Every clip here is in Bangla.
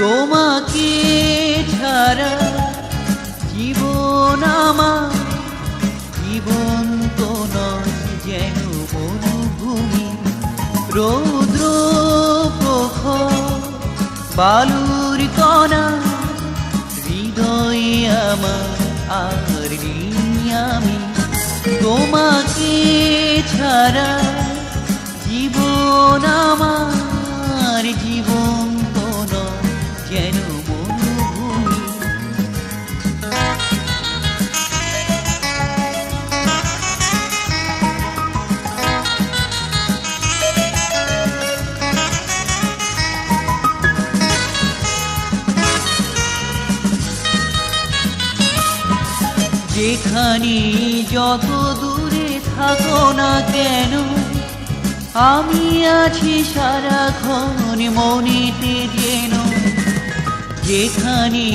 তোমাকে ছাড়া জীবন আমার জীবন্ত নয় যেন মরুভূমি। রৌদ্র প্রখর বালুর কণা হৃদয়ে আমার আর আমি তোমাকে ছাড়া জীবন আমার জীবন্ত নয় যেন মরুভূমি। যেখানে যত দূরে থাকো না কেন আমি আছি সারাক্ষণ মনেতে যেন। যেখানে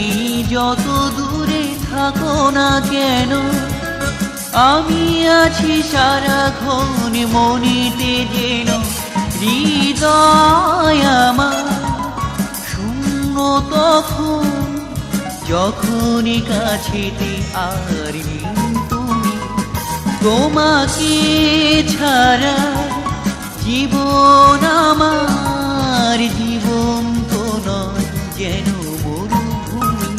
যত দূরে থাকো না কেন আমি আছি সারাক্ষণ মনেতে যেন। হৃদয় আমার শূন্য তখন যখনই কাছেতে আর তুমি। তোমাকে ছাড়া জীবন আমার জীবন্ত নয় যেন মরুভূমি।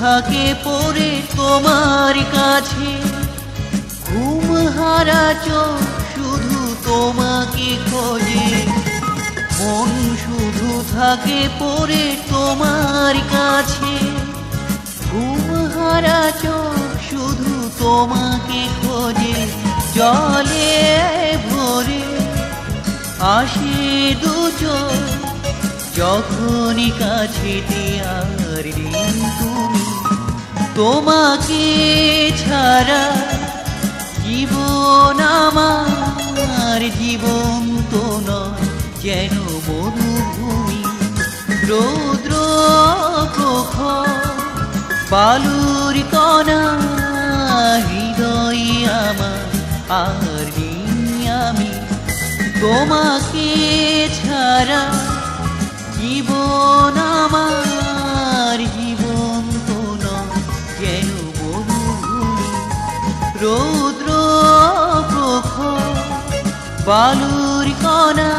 থাকে পড়ে তোমার কাছে ঘুম হারা চোখ শুধু তোমাকে খোঁজে। মন শুধু থাকে পড়ে তোমার কাছে ঘুম হারা চোখ শুধু তোমাকে খোঁজে। জলে ভরে আসে দু চোখ যখনই কাছেতে আর তুমি। তোমাকে ছাড়া জীবন আমার জীবন্ত নয় যেন মরুভূমি। রৌদ্র প্রখর বালুর কণা হৃদয়ে আমার আর আমি তোমাকে ছাড়া জীবন আমার জীবন্ত নয় যেন মরুভূমি। রৌদ্র প্রখর বালুর কণা